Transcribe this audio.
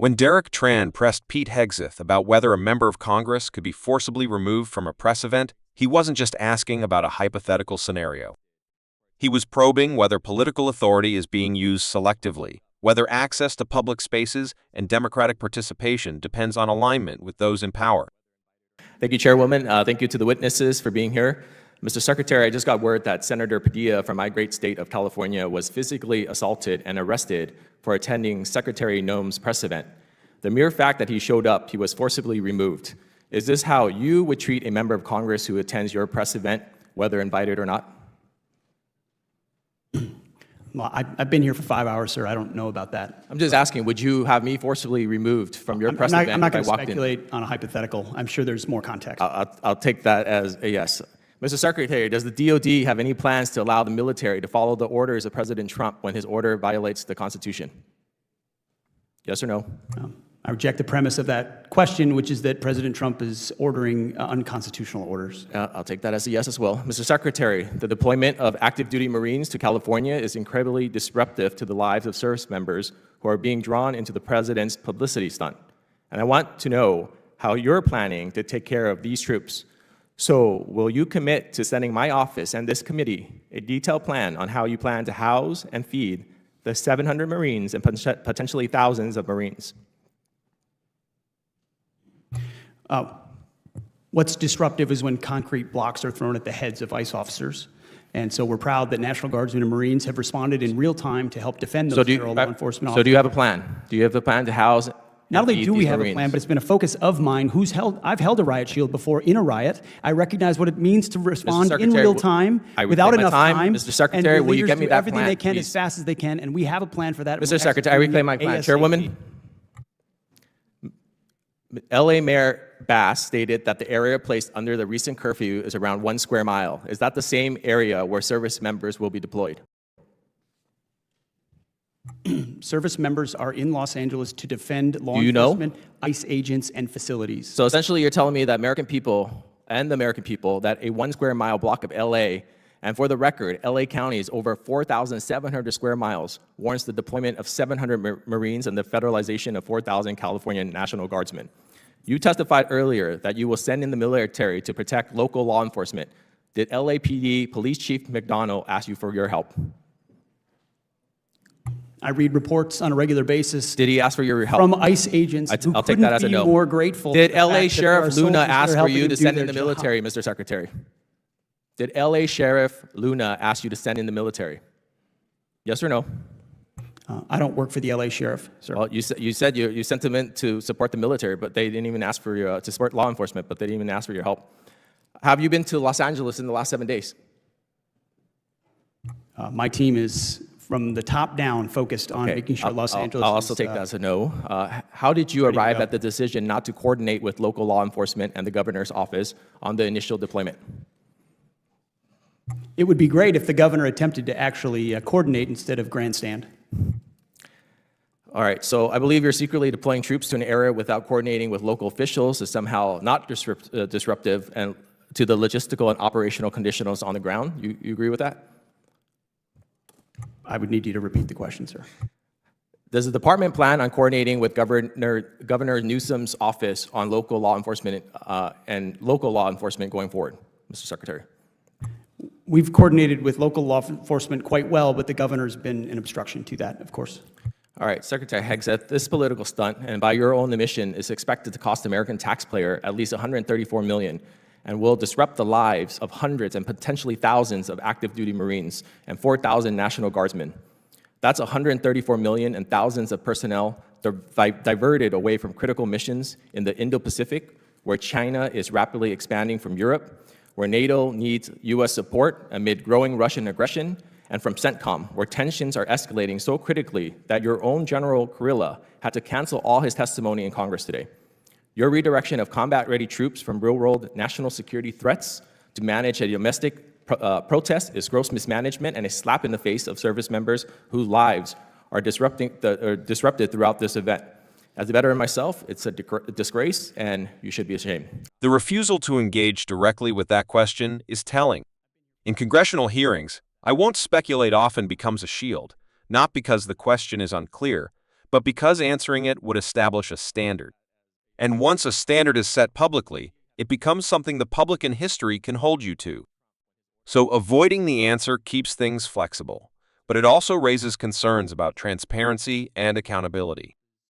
When Derek Tran pressed Pete Hegseth about whether a member of Congress could be forcibly removed from a press event, he wasn't just asking about a hypothetical scenario. He was probing whether political authority is being used selectively, whether access to public spaces and democratic participation depends on alignment with those in power. Thank you, Chairwoman. Thank you to the witnesses for being here. Mr. Secretary, I just got word that Senator Padilla from my great state of California was physically assaulted and arrested for attending Secretary Noem's press event. The mere fact that he showed up, he was forcibly removed. Is this how you would treat a member of Congress who attends your press event, whether invited or not? Well, I've been here for 5 hours, sir. I don't know about that. I'm just asking, would you have me forcibly removed from your press event I'm not going if I to walked in? speculate on a hypothetical. I'm sure there's more context. I'll take that as a yes. Mr. Secretary, does the DOD have any plans to allow the military to follow the orders of President Trump when his order violates the Constitution? Yes or no? I reject the premise of that question, which is that President Trump is ordering unconstitutional orders. I'll take that as a yes as well. Mr. Secretary, the deployment of active duty Marines to California is incredibly disruptive to the lives of service members who are being drawn into the President's publicity stunt. And I want to know how you're planning to take care of these troops. So will you commit to sending my office and this committee a detailed plan on how you plan to house and feed the 700 Marines and potentially thousands of Marines? What's disruptive is when concrete blocks are thrown at the heads of ICE officers. And so we're proud that National Guardsmen and Marines have responded in real time to help defend those federal law enforcement officers. So do you have a plan? Do you have a plan to house Not only feed do we these have Marines? a plan, but it's been a focus of mine. I've held a riot shield before in a riot. I recognize what it means to respond in real time without enough time. Mr. Secretary, and will you get me that everything plan, they can please? as fast as they can, and we have a plan for that. Mr. Secretary, I reclaim my plan. ASAP. Chairwoman, LA Mayor Bass stated that the area placed under the recent curfew is around 1 square mile. Is that the same area where service members will be deployed? Service members are in Los Angeles to defend law Do you know? enforcement, ICE agents, and facilities. So essentially you're telling me that American people that a 1 square mile block of LA, and for the record, LA County is over 4,700 square miles, warrants the deployment of 700 Marines and the federalization of 4,000 California National Guardsmen. You testified earlier that you will send in the military to protect local law enforcement. Did LAPD Police Chief McDonnell ask you for your help? I read reports on a regular basis. Did he ask for your help? From ICE agents who I'll take couldn't that as a be no. more grateful. Did for the LA fact that there are Sheriff Luna soldiers that are ask for helping you them to do send in their the job? military, Mr. Secretary? Did LA Sheriff Luna ask you to send in the military? Yes or no? I don't work for the LA Sheriff, sir. Well, you said you sent them in to support the military, but they didn't even ask for your, to support law enforcement, but they didn't even ask for your help. Have you been to Los Angeles in the last 7 days? My team is, from the top down, focused on making sure Los Angeles I'll also is, take that as a no. How did you arrive go. at the decision not to coordinate with local law enforcement and the governor's office on the initial deployment? It would be great if the governor attempted to actually coordinate instead of grandstand. All right, so I believe you're secretly deploying troops to an area without coordinating with local officials is somehow not disruptive and to the logistical and operational conditions on the ground. You agree with that? I would need you to repeat the question, sir. Does the department plan on coordinating with Governor Newsom's office on local law enforcement going forward, Mr. Secretary? We've coordinated with local law enforcement quite well, but the governor's been an obstruction to that, of course. All right, Secretary Hegseth, this political stunt, and by your own admission, is expected to cost American taxpayer at least $134 million and will disrupt the lives of hundreds and potentially thousands of active duty Marines and 4,000 National Guardsmen. That's $134 million and thousands of personnel diverted away from critical missions in the Indo-Pacific, where China is rapidly expanding from Europe, where NATO needs US support amid growing Russian aggression, and from CENTCOM, where tensions are escalating so critically that your own General Kurilla had to cancel all his testimony in Congress today. Your redirection of combat-ready troops from real-world national security threats to manage a domestic protest is gross mismanagement and a slap in the face of service members whose lives are disrupted throughout this event. As a veteran myself, it's a disgrace, and you should be ashamed. The refusal to engage directly with that question is telling. In congressional hearings, I won't speculate often becomes a shield, not because the question is unclear, but because answering it would establish a standard. And once a standard is set publicly, it becomes something the public in history can hold you to. So avoiding the answer keeps things flexible, but it also raises concerns about transparency and accountability.